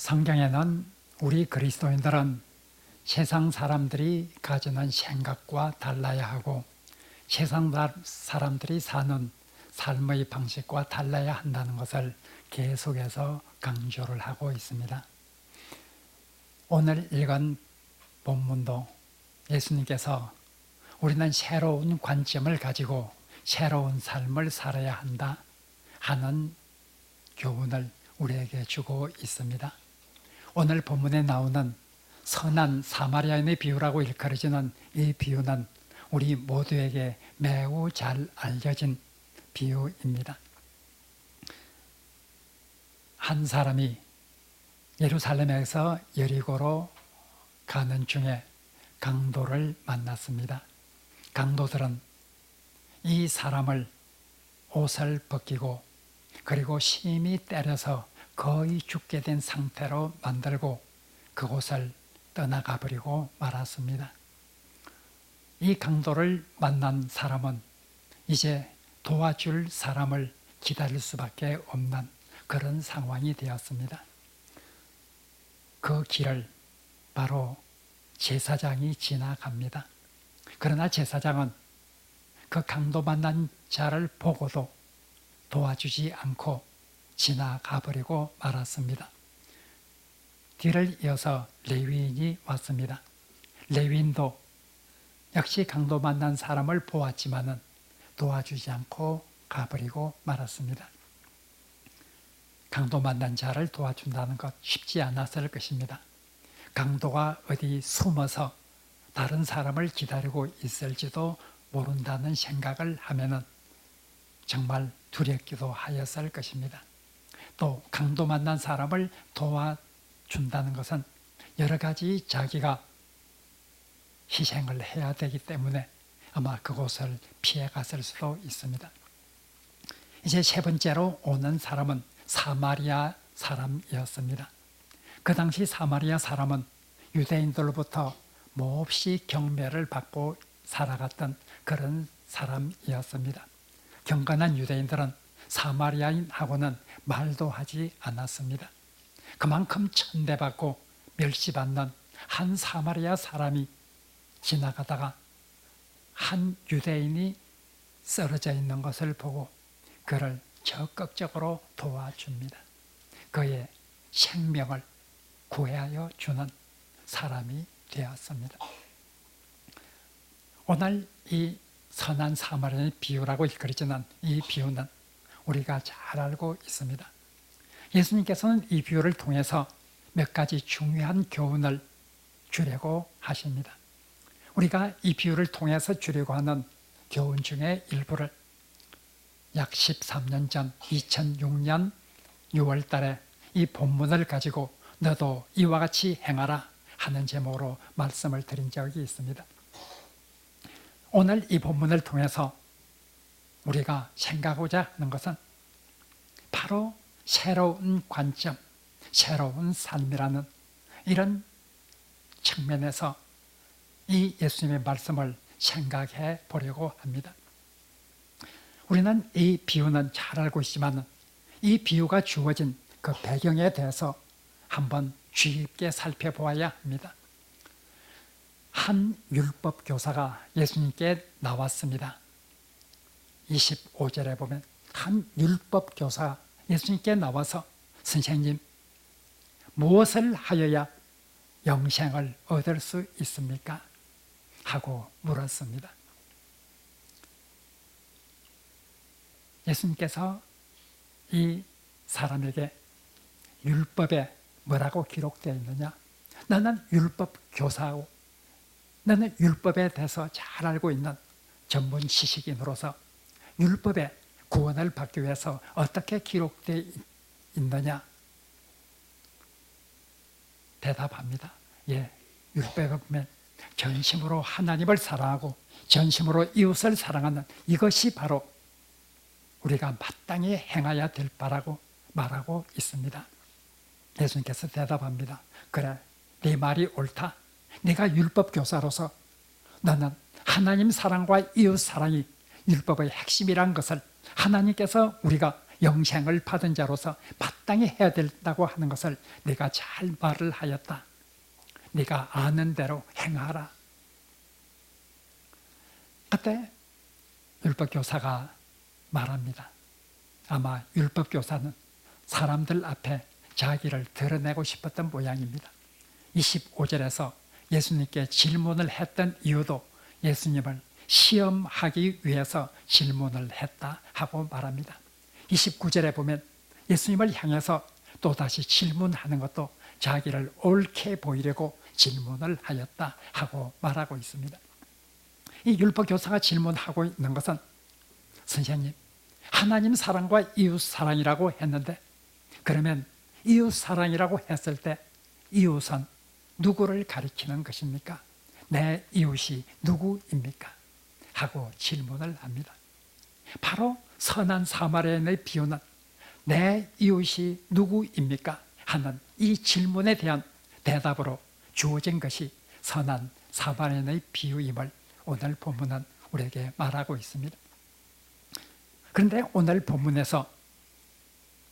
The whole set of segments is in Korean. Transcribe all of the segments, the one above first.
성경에는 우리 그리스도인들은 세상 사람들이 가지는 생각과 달라야 하고 세상 사람들이 사는 삶의 방식과 달라야 한다는 것을 계속해서 강조를 하고 있습니다. 오늘 읽은 본문도 예수님께서 우리는 새로운 관점을 가지고 새로운 삶을 살아야 한다 하는 교훈을 우리에게 주고 있습니다. 오늘 본문에 나오는 선한 사마리아인의 비유라고 일컬어지는 이 비유는 우리 모두에게 매우 잘 알려진 비유입니다. 한 사람이 예루살렘에서 여리고로 가는 중에 강도를 만났습니다. 강도들은 이 사람을 옷을 벗기고 그리고 심히 때려서 거의 죽게 된 상태로 만들고 그곳을 떠나가 버리고 말았습니다. 이 강도를 만난 사람은 이제 도와줄 사람을 기다릴 수밖에 없는 그런 상황이 되었습니다. 그 길을 바로 제사장이 지나갑니다. 그러나 제사장은 그 강도 만난 자를 보고도 도와주지 않고 지나가 버리고 말았습니다. 뒤를 이어서 레위인이 왔습니다. 레위인도 역시 강도 만난 사람을 보았지만은 도와주지 않고 가버리고 말았습니다. 강도 만난 자를 도와준다는 것 쉽지 않았을 것입니다. 강도가 어디 숨어서 다른 사람을 기다리고 있을지도 모른다는 생각을 하면은 정말 두렵기도 하였을 것입니다. 또 강도 만난 사람을 도와준다는 것은 여러 가지 자기가 희생을 해야 되기 때문에 아마 그곳을 피해 갔을 수도 있습니다. 이제 세 번째로 오는 사람은 사마리아 사람이었습니다. 그 당시 사마리아 사람은 유대인들로부터 몹시 경멸을 받고 살아갔던 그런 사람이었습니다. 경건한 유대인들은 사마리아인하고는 말도 하지 않았습니다. 그만큼 천대받고 멸시받는 한 사마리아 사람이 지나가다가 한 유대인이 쓰러져 있는 것을 보고 그를 적극적으로 도와줍니다. 그의 생명을 구하여 주는 사람이 되었습니다. 오늘 이 선한 사마리아의 비유라고 일컬어지는 이 비유는 우리가 잘 알고 있습니다. 예수님께서는 이 비유를 통해서 몇 가지 중요한 교훈을 주려고 하십니다. 우리가 이 비유를 통해서 주려고 하는 교훈 중에 일부를 약 13년 전 2006년 6월 달에 이 본문을 가지고 너도 이와 같이 행하라 하는 제목으로 말씀을 드린 적이 있습니다. 오늘 이 본문을 통해서 우리가 생각하고자 하는 것은 바로 새로운 관점, 새로운 삶이라는 이런 측면에서 이 예수님의 말씀을 생각해 보려고 합니다. 우리는 이 비유는 잘 알고 있지만 이 비유가 주어진 그 배경에 대해서 한번 주의 깊게 살펴보아야 합니다. 한 율법 교사가 예수님께 나왔습니다. 25절에 보면 한 율법 교사가 예수님께 나와서 선생님, 무엇을 하여야 영생을 얻을 수 있습니까? 하고 물었습니다. 예수님께서 이 사람에게 율법에 뭐라고 기록되어 있느냐? 너는 율법 교사고 너는 율법에 대해서 잘 알고 있는 전문 지식인으로서 율법에 구원을 받기 위해서 어떻게 기록되어 있느냐? 대답합니다. 예, 율법에 보면 전심으로 하나님을 사랑하고 전심으로 이웃을 사랑하는 이것이 바로 우리가 마땅히 행해야 될 바라고 말하고 있습니다. 예수님께서 대답합니다. 그래, 네 말이 옳다. 네가 율법 교사로서 너는 하나님 사랑과 이웃 사랑이 율법의 핵심이란 것을 하나님께서 우리가 영생을 받은 자로서 마땅히 해야 된다고 하는 것을 네가 잘 말을 하였다. 네가 아는 대로 행하라. 그때 율법교사가 말합니다. 아마 율법교사는 사람들 앞에 자기를 드러내고 싶었던 모양입니다. 25절에서 예수님께 질문을 했던 이유도 예수님을 시험하기 위해서 질문을 했다 하고 말합니다. 29절에 보면 예수님을 향해서 또다시 질문하는 것도 자기를 옳게 보이려고 질문을 하였다 하고 말하고 있습니다. 이 율법교사가 질문하고 있는 것은 선생님, 하나님 사랑과 이웃 사랑이라고 했는데 그러면 이웃 사랑이라고 했을 때 이웃은 누구를 가리키는 것입니까? 내 이웃이 누구입니까? 하고 질문을 합니다. 바로 선한 사마리아인의 비유는 내 이웃이 누구입니까? 하는 이 질문에 대한 대답으로 주어진 것이 선한 사마리아인의 비유임을 오늘 본문은 우리에게 말하고 있습니다. 그런데 오늘 본문에서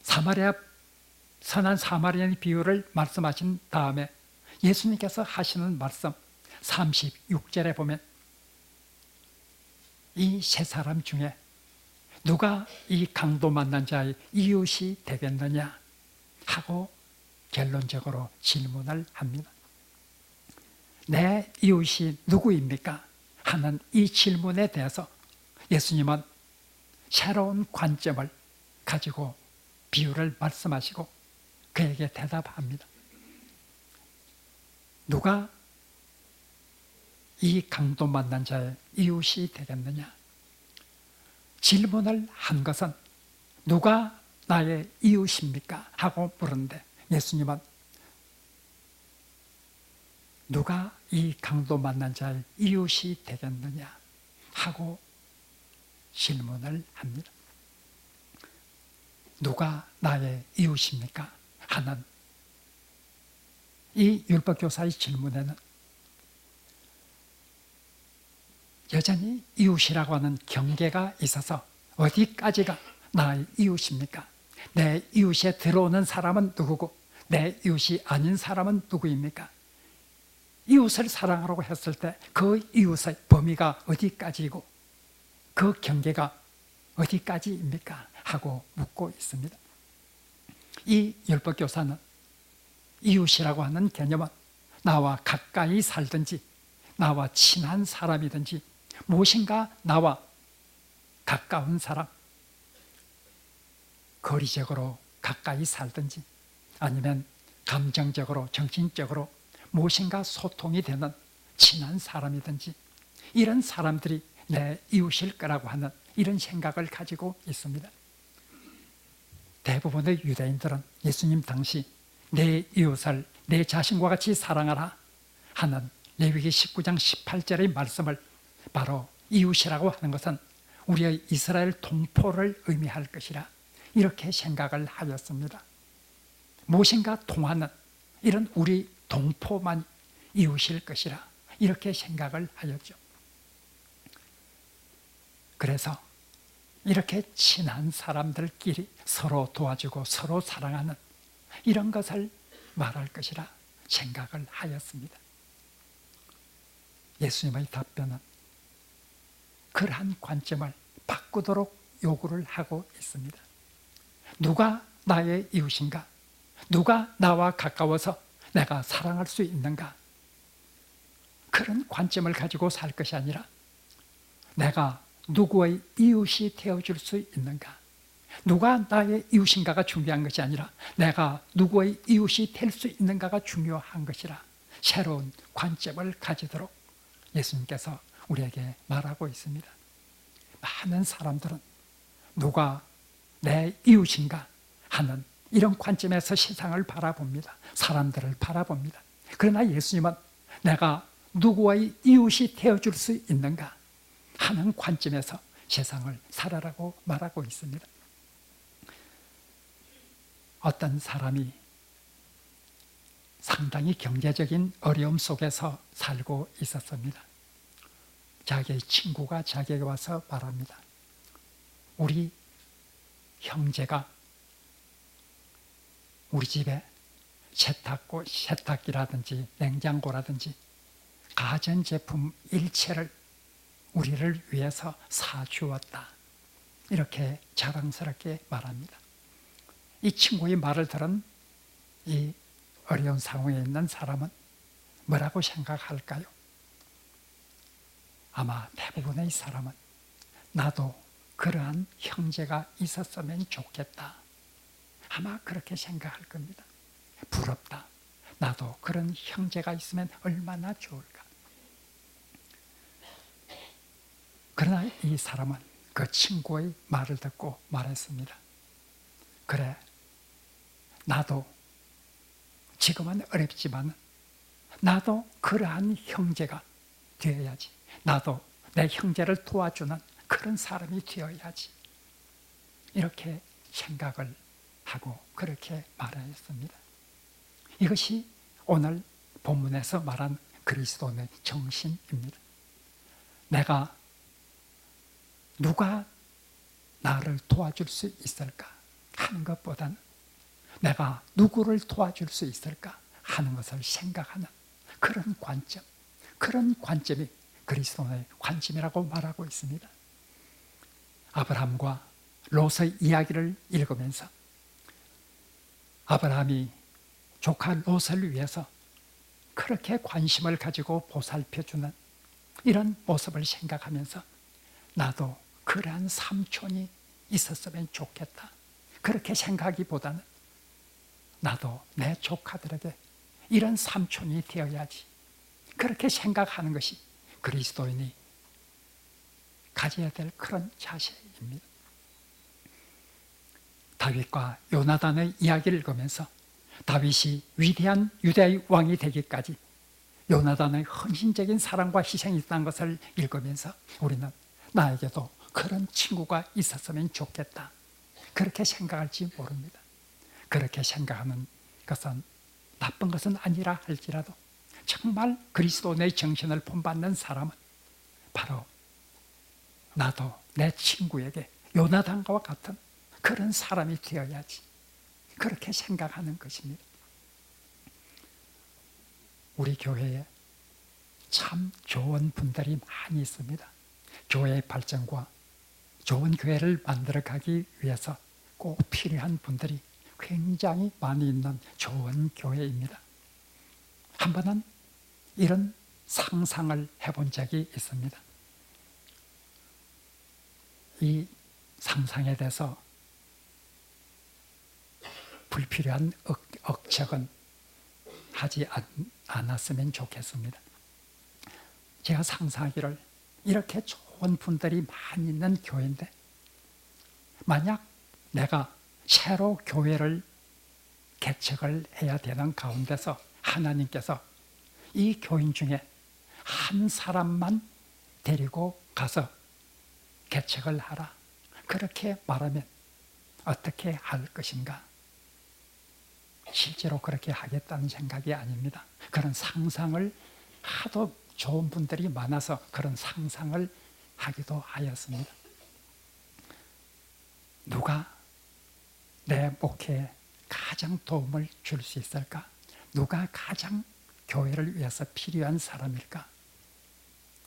선한 사마리아인의 비유를 말씀하신 다음에 예수님께서 하시는 말씀 36절에 보면 이 세 사람 중에 누가 이 강도 만난 자의 이웃이 되겠느냐 하고 결론적으로 질문을 합니다. 내 이웃이 누구입니까? 하는 이 질문에 대해서 예수님은 새로운 관점을 가지고 비유를 말씀하시고 그에게 대답합니다. 누가 이 강도 만난 자의 이웃이 되겠느냐? 질문을 한 것은 누가 나의 이웃입니까? 하고 물었는데 예수님은 누가 이 강도 만난 자의 이웃이 되겠느냐? 하고 질문을 합니다. 누가 나의 이웃입니까? 하는 이 율법교사의 질문에는 여전히 이웃이라고 하는 경계가 있어서 어디까지가 나의 이웃입니까? 내 이웃에 들어오는 사람은 누구고 내 이웃이 아닌 사람은 누구입니까? 이웃을 사랑하라고 했을 때 그 이웃의 범위가 어디까지이고 그 경계가 어디까지입니까? 하고 묻고 있습니다. 이 율법교사는 이웃이라고 하는 개념은 나와 가까이 살든지 나와 친한 사람이든지 무엇인가 나와 가까운 사람, 거리적으로 가까이 살든지 아니면 감정적으로 정신적으로 무엇인가 소통이 되는 친한 사람이든지 이런 사람들이 내 이웃일 거라고 하는 이런 생각을 가지고 있습니다. 대부분의 유대인들은 예수님 당시 내 이웃을 내 자신과 같이 사랑하라 하는 레위기 19장 18절의 말씀을 바로 이웃이라고 하는 것은 우리의 이스라엘 동포를 의미할 것이라 이렇게 생각을 하였습니다. 무엇인가 통하는 이런 우리 동포만 이웃일 것이라 이렇게 생각을 하였죠. 그래서 이렇게 친한 사람들끼리 서로 도와주고 서로 사랑하는 이런 것을 말할 것이라 생각을 하였습니다. 예수님의 답변은 그러한 관점을 바꾸도록 요구를 하고 있습니다. 누가 나의 이웃인가? 누가 나와 가까워서 내가 사랑할 수 있는가? 그런 관점을 가지고 살 것이 아니라 내가 누구의 이웃이 되어줄 수 있는가? 누가 나의 이웃인가가 중요한 것이 아니라 내가 누구의 이웃이 될 수 있는가가 중요한 것이라 새로운 관점을 가지도록 예수님께서 우리에게 말하고 있습니다. 많은 사람들은 누가 내 이웃인가 하는 이런 관점에서 세상을 바라봅니다. 사람들을 바라봅니다. 그러나 예수님은 내가 누구의 이웃이 되어줄 수 있는가 하는 관점에서 세상을 살아라고 말하고 있습니다. 어떤 사람이 상당히 경제적인 어려움 속에서 살고 있었습니다. 자기의 친구가 자기에게 와서 말합니다. 우리 형제가 우리 집에 세탁기라든지 냉장고라든지 가전제품 일체를 우리를 위해서 사주었다. 이렇게 자랑스럽게 말합니다. 이 친구의 말을 들은 이 어려운 상황에 있는 사람은 뭐라고 생각할까요? 아마 대부분의 사람은 나도 그러한 형제가 있었으면 좋겠다. 아마 그렇게 생각할 겁니다. 부럽다. 나도 그런 형제가 있으면 얼마나 좋을까. 그러나 이 사람은 그 친구의 말을 듣고 말했습니다. 그래, 나도 지금은 어렵지만 나도 그러한 형제가 되어야지. 나도 내 형제를 도와주는 그런 사람이 되어야지. 이렇게 생각을 하고 그렇게 말하였습니다. 이것이 오늘 본문에서 말한 그리스도의 정신입니다. 내가 누가 나를 도와줄 수 있을까 하는 것보다는 내가 누구를 도와줄 수 있을까 하는 것을 생각하는 그런 관점, 그런 관점이 그리스도의 관점이라고 말하고 있습니다. 아브라함과 롯의 이야기를 읽으면서 아브라함이 조카 롯을 위해서 그렇게 관심을 가지고 보살펴주는 이런 모습을 생각하면서 나도 그러한 삼촌이 있었으면 좋겠다. 그렇게 생각하기보다는 나도 내 조카들에게 이런 삼촌이 되어야지. 그렇게 생각하는 것이 그리스도인이 가져야 될 그런 자세입니다. 다윗과 요나단의 이야기를 읽으면서 다윗이 위대한 유다의 왕이 되기까지 요나단의 헌신적인 사랑과 희생이 있다는 것을 읽으면서 우리는 나에게도 그런 친구가 있었으면 좋겠다. 그렇게 생각할지 모릅니다. 그렇게 생각하는 것은 나쁜 것은 아니라 할지라도 정말 그리스도의 정신을 본받는 사람은 바로 나도 내 친구에게 요나단과 같은 그런 사람이 되어야지. 그렇게 생각하는 것입니다. 우리 교회에 참 좋은 분들이 많이 있습니다. 교회의 발전과 좋은 교회를 만들어가기 위해서 꼭 필요한 분들이 굉장히 많이 있는 좋은 교회입니다. 한 번은 이런 상상을 해본 적이 있습니다. 이 상상에 대해서 불필요한 억척은 하지 않았으면 좋겠습니다. 제가 상상하기를 이렇게 좋은 분들이 많이 있는 교회인데 만약 내가 새로 교회를 개척을 해야 되는 가운데서 하나님께서 이 교인 중에 한 사람만 데리고 가서 개척을 하라. 그렇게 말하면 어떻게 할 것인가? 실제로 그렇게 하겠다는 생각이 아닙니다. 그런 상상을 하도 좋은 분들이 많아서 그런 상상을 하기도 하였습니다. 누가 내 목회에 가장 도움을 줄 수 있을까? 누가 가장 교회를 위해서 필요한 사람일까?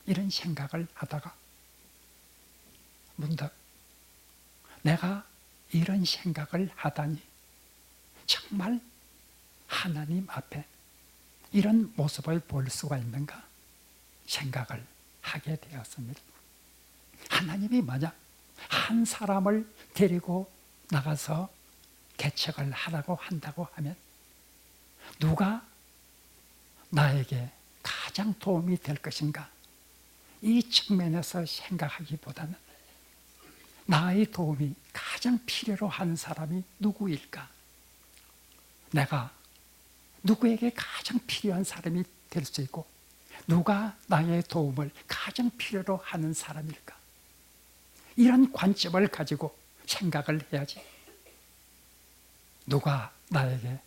이런 생각을 하다가 문득 내가 이런 생각을 하다니 정말 하나님 앞에 이런 모습을 볼 수가 있는가 생각을 하게 되었습니다. 하나님이 만약 한 사람을 데리고 나가서 개척을 하라고 한다고 하면 누가 나에게 가장 도움이 될 것인가? 이 측면에서 생각하기보다는 나의 도움이 가장 필요로 하는 사람이 누구일까? 내가 누구에게 가장 필요한 사람이 될 수 있고 누가 나의 도움을 가장 필요로 하는 사람일까? 이런 관점을 가지고 생각을 해야지. 누가 나에게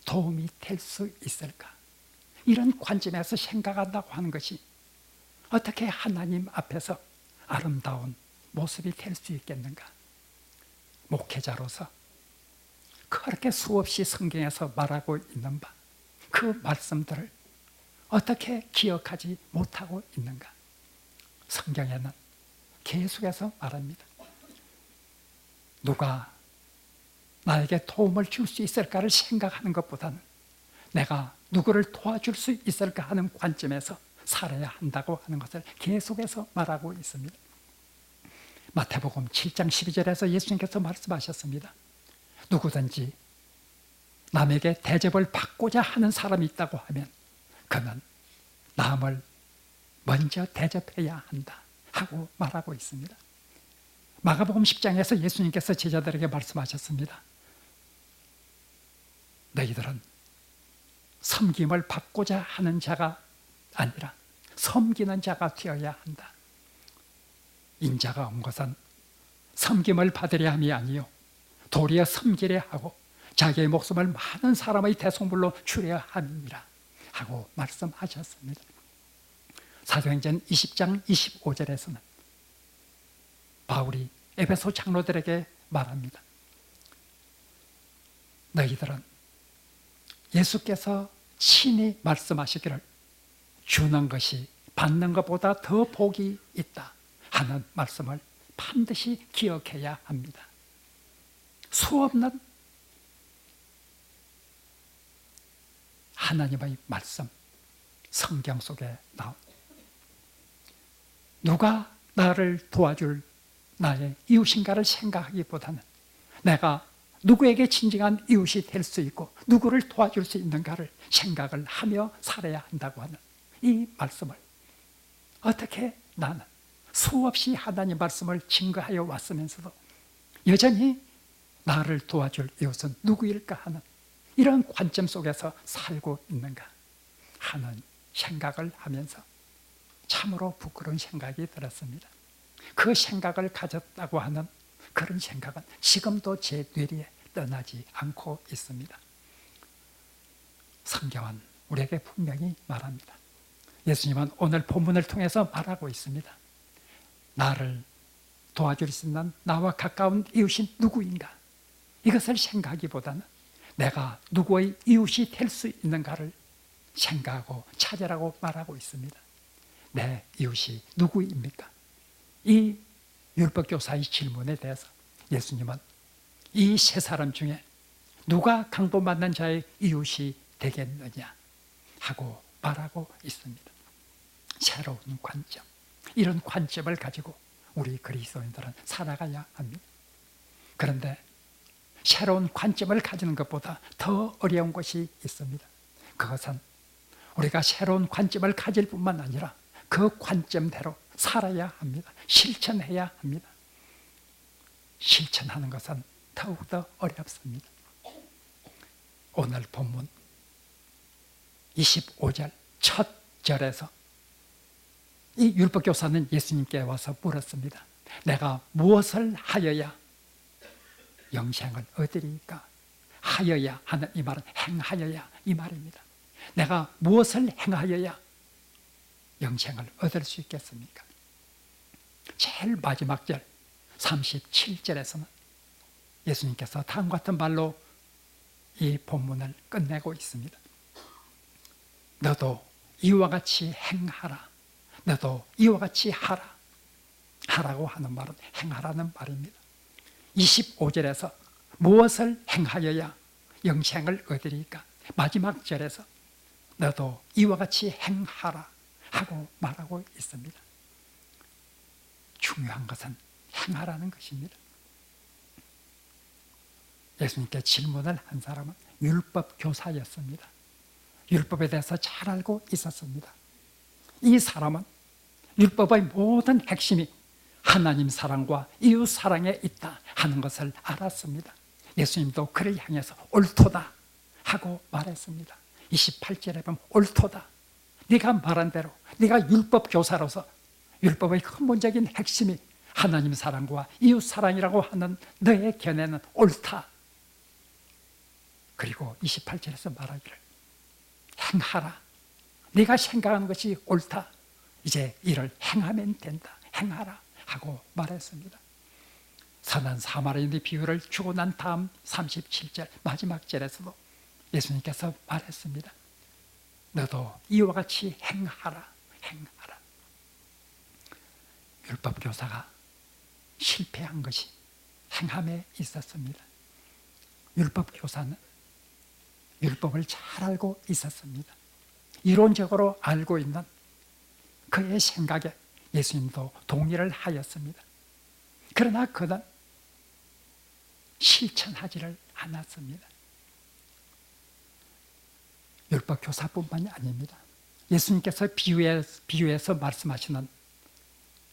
도움이 될 수 있을까? 이런 관점에서 생각한다고 하는 것이 어떻게 하나님 앞에서 아름다운 모습이 될 수 있겠는가? 목회자로서 그렇게 수없이 성경에서 말하고 있는 바, 그 말씀들을 어떻게 기억하지 못하고 있는가? 성경에는 계속해서 말합니다. 누가 나에게 도움을 줄 수 있을까를 생각하는 것보다는 내가 누구를 도와줄 수 있을까 하는 관점에서 살아야 한다고 하는 것을 계속해서 말하고 있습니다. 마태복음 7장 12절에서 예수님께서 말씀하셨습니다. 누구든지 남에게 대접을 받고자 하는 사람이 있다고 하면 그는 남을 먼저 대접해야 한다 하고 말하고 있습니다. 마가복음 10장에서 예수님께서 제자들에게 말씀하셨습니다. 너희들은 섬김을 받고자 하는 자가 아니라 섬기는 자가 되어야 한다. 인자가 온 것은 섬김을 받으려 함이 아니요 도리어 섬기려 하고 자기의 목숨을 많은 사람의 대속물로 주려 함이니라 하고 말씀하셨습니다. 사도행전 20장 25절에서는 바울이 에베소 장로들에게 말합니다. 너희들은 예수께서 친히 말씀하시기를 주는 것이 받는 것보다 더 복이 있다 하는 말씀을 반드시 기억해야 합니다. 수없는 하나님의 말씀, 성경 속에 나온 누가 나를 도와줄 나의 이웃인가를 생각하기보다는 내가 누구에게 진정한 이웃이 될 수 있고 누구를 도와줄 수 있는가를 생각을 하며 살아야 한다고 하는 이 말씀을 어떻게 나는 수없이 하나님 말씀을 증거하여 왔으면서도 여전히 나를 도와줄 이웃은 누구일까 하는 이런 관점 속에서 살고 있는가 하는 생각을 하면서 참으로 부끄러운 생각이 들었습니다. 그 생각을 가졌다고 하는 그런 생각은 지금도 제 뇌리에 떠나지 않고 있습니다. 성경은 우리에게 분명히 말합니다. 예수님은 오늘 본문을 통해서 말하고 있습니다. 나를 도와줄 수 있는 나와 가까운 이웃이 누구인가? 이것을 생각하기보다는 내가 누구의 이웃이 될 수 있는가를 생각하고 찾으라고 말하고 있습니다. 내 이웃이 누구입니까? 이 율법교사의 질문에 대해서 예수님은 이 세 사람 중에 누가 강도받는 자의 이웃이 되겠느냐 하고 말하고 있습니다. 새로운 관점, 이런 관점을 가지고 우리 그리스도인들은 살아가야 합니다. 그런데 새로운 관점을 가지는 것보다 더 어려운 것이 있습니다. 그것은 우리가 새로운 관점을 가질 뿐만 아니라 그 관점대로 살아야 합니다. 실천해야 합니다. 실천하는 것은 더욱더 어렵습니다. 오늘 본문 25절 첫 절에서 이 율법교사는 예수님께 와서 물었습니다. 내가 무엇을 하여야 영생을 얻으리까? 하여야 하는 이 말은 행하여야 이 말입니다. 내가 무엇을 행하여야 영생을 얻을 수 있겠습니까? 제일 마지막 절 37절에서는 예수님께서 다음과 같은 말로 이 본문을 끝내고 있습니다. 너도 이와 같이 행하라. 너도 이와 같이 하라. 하라고 하는 말은 행하라는 말입니다. 25절에서 무엇을 행하여야 영생을 얻으리까? 마지막 절에서 너도 이와 같이 행하라 하고 말하고 있습니다. 중요한 것은 행하라는 것입니다. 예수님께 질문을 한 사람은 율법 교사였습니다. 율법에 대해서 잘 알고 있었습니다. 이 사람은 율법의 모든 핵심이 하나님 사랑과 이웃 사랑에 있다 하는 것을 알았습니다. 예수님도 그를 향해서 옳도다 하고 말했습니다. 28절에 보면 옳도다. 네가 말한 대로 네가 율법 교사로서 율법의 근본적인 핵심이 하나님 사랑과 이웃 사랑이라고 하는 너의 견해는 옳다. 그리고 28절에서 말하기를 행하라. 네가 생각하는 것이 옳다. 이제 이를 행하면 된다. 행하라 하고 말했습니다. 선한 사마리아인의 비유를 주고 난 다음 37절 마지막 절에서도 예수님께서 말했습니다. 너도 이와 같이 행하라. 행하라. 율법 교사가 실패한 것이 행함에 있었습니다. 율법 교사는 율법을 잘 알고 있었습니다. 이론적으로 알고 있는 그의 생각에 예수님도 동의를 하였습니다. 그러나 그는 실천하지를 않았습니다. 율법 교사뿐만이 아닙니다. 예수님께서 비유에서 말씀하시는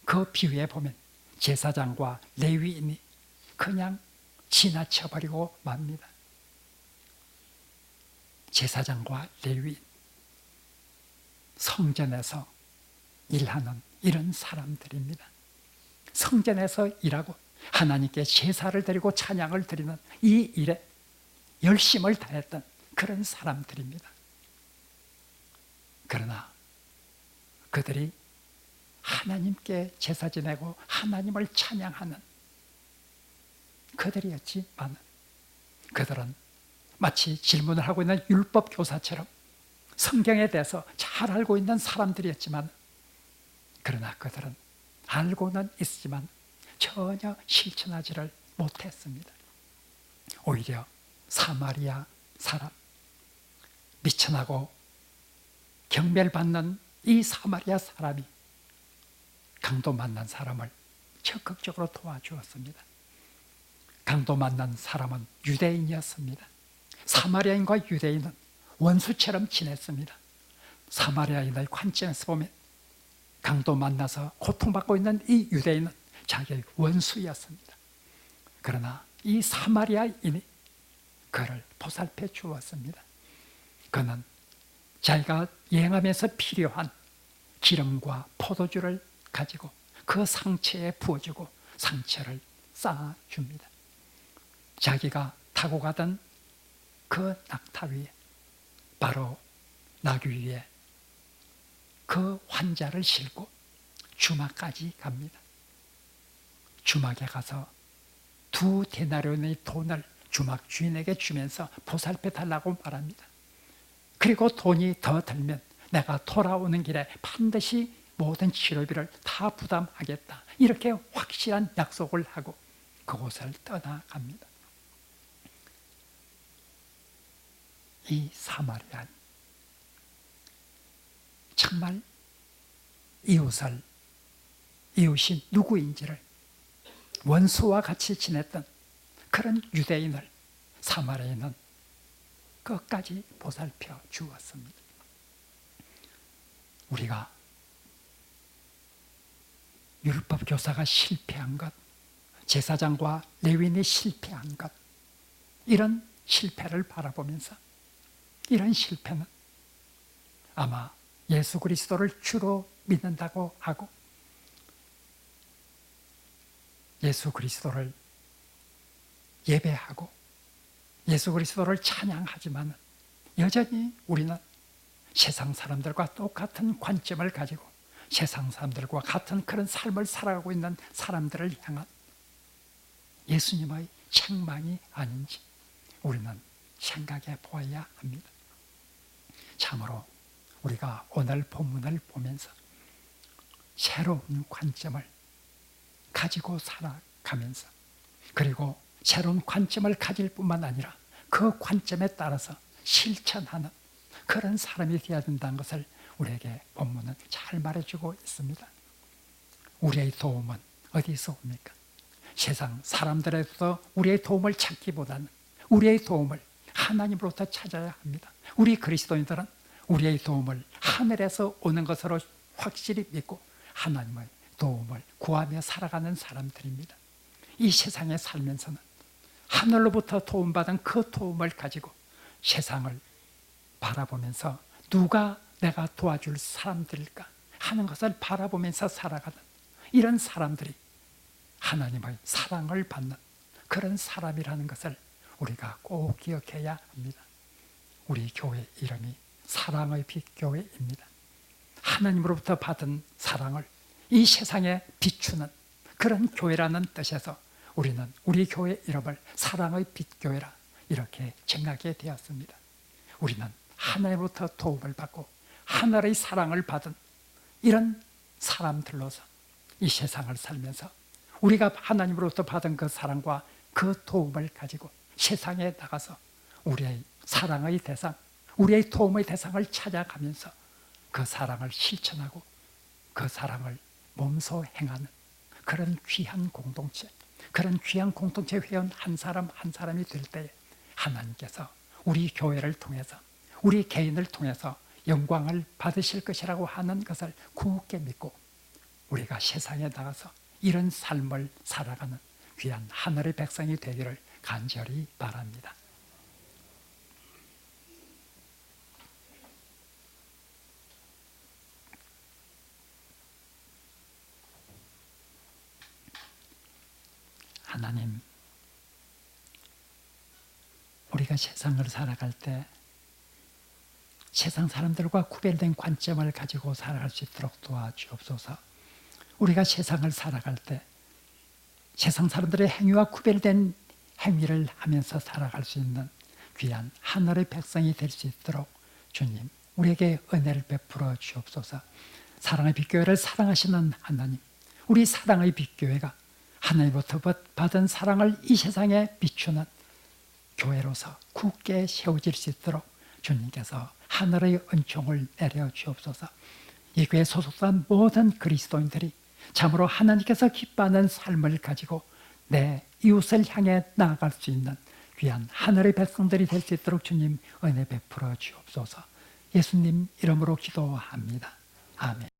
그 비유에 보면 제사장과 레위인이 그냥 지나쳐버리고 맙니다. 제사장과 레위인, 성전에서 일하는 이런 사람들입니다. 성전에서 일하고 하나님께 제사를 드리고 찬양을 드리는 이 일에 열심을 다했던 그런 사람들입니다. 그러나 그들이 하나님께 제사 지내고 하나님을 찬양하는 그들이었지만 그들은 마치 질문을 하고 있는 율법 교사처럼 성경에 대해서 잘 알고 있는 사람들이었지만 그러나 그들은 알고는 있지만 전혀 실천하지를 못했습니다. 오히려 사마리아 사람, 미천하고 경멸받는 이 사마리아 사람이 강도 만난 사람을 적극적으로 도와주었습니다. 강도 만난 사람은 유대인이었습니다. 사마리아인과 유대인은 원수처럼 지냈습니다. 사마리아인의 관점에서 보면 강도 만나서 고통받고 있는 이 유대인은 자기의 원수였습니다. 그러나 이 사마리아인이 그를 보살펴 주었습니다. 그는 자기가 여행하면서 필요한 기름과 포도주를 가지고 그 상처에 부어주고 상처를 쌓아줍니다. 자기가 타고 가던 그 낙타 위에 바로 나귀 위에 그 환자를 싣고 주막까지 갑니다. 주막에 가서 2데나리온의 돈을 주막 주인에게 주면서 보살펴 달라고 말합니다. 그리고 돈이 더 들면 내가 돌아오는 길에 반드시 모든 치료비를 다 부담하겠다. 이렇게 확실한 약속을 하고 그곳을 떠나갑니다. 이 사마리아인 정말 이웃이 누구인지를 원수와 같이 지냈던 그런 유대인을 사마리아인은 끝까지 보살펴 주었습니다. 우리가 율법 교사가 실패한 것, 제사장과 레위인이 실패한 것, 이런 실패를 바라보면서 이런 실패는 아마 예수 그리스도를 주로 믿는다고 하고 예수 그리스도를 예배하고 예수 그리스도를 찬양하지만 여전히 우리는 세상 사람들과 똑같은 관점을 가지고 세상 사람들과 같은 그런 삶을 살아가고 있는 사람들을 향한 예수님의 책망이 아닌지 우리는 생각해 보아야 합니다. 참으로 우리가 오늘 본문을 보면서 새로운 관점을 가지고 살아가면서 그리고 새로운 관점을 가질 뿐만 아니라 그 관점에 따라서 실천하는 그런 사람이 되어야 된다는 것을 우리에게 본문은 잘 말해주고 있습니다. 우리의 도움은 어디서 옵니까? 세상 사람들에서 우리의 도움을 찾기보다는 우리의 도움을 하나님으로부터 찾아야 합니다. 우리 그리스도인들은 우리의 도움을 하늘에서 오는 것으로 확실히 믿고 하나님의 도움을 구하며 살아가는 사람들입니다. 이 세상에 살면서는 하늘로부터 도움받은 그 도움을 가지고 세상을 바라보면서 누가 내가 도와줄 사람들일까 하는 것을 바라보면서 살아가는 이런 사람들이 하나님의 사랑을 받는 그런 사람이라는 것을 우리가 꼭 기억해야 합니다. 우리 교회 이름이 사랑의 빛 교회입니다. 하나님으로부터 받은 사랑을 이 세상에 비추는 그런 교회라는 뜻에서 우리는 우리 교회 이름을 사랑의 빛교회라 이렇게 정하게 되었습니다. 우리는 하나님으로부터 도움을 받고 하늘의 사랑을 받은 이런 사람들로서 이 세상을 살면서 우리가 하나님으로부터 받은 그 사랑과 그 도움을 가지고 세상에 나가서 우리의 사랑의 대상, 우리의 도움의 대상을 찾아가면서 그 사랑을 실천하고 그 사랑을 몸소 행하는 그런 귀한 공동체, 그런 귀한 공동체 회원 한 사람 한 사람이 될 때에 하나님께서 우리 교회를 통해서 우리 개인을 통해서 영광을 받으실 것이라고 하는 것을 굳게 믿고 우리가 세상에 나가서 이런 삶을 살아가는 귀한 하늘의 백성이 되기를 간절히 바랍니다. 하나님, 우리가 세상을 살아갈 때 세상 사람들과 구별된 관점을 가지고 살아갈 수 있도록 도와주옵소서. 우리가 세상을 살아갈 때 세상 사람들의 행위와 구별된 행위를 하면서 살아갈 수 있는 귀한 하늘의 백성이 될 수 있도록 주님, 우리에게 은혜를 베풀어 주옵소서. 사랑의 빛교회를 사랑하시는 하나님, 우리 사랑의 빛교회가 하나님부터 받은 사랑을 이 세상에 비추는 교회로서 굳게 세워질 수 있도록 주님께서 하늘의 은총을 내려 주옵소서. 이 교회에 소속된 모든 그리스도인들이 참으로 하나님께서 기뻐하는 삶을 가지고 내 이웃을 향해 나아갈 수 있는 귀한 하늘의 백성들이 될 수 있도록 주님 은혜 베풀어 주옵소서. 예수님 이름으로 기도합니다. 아멘.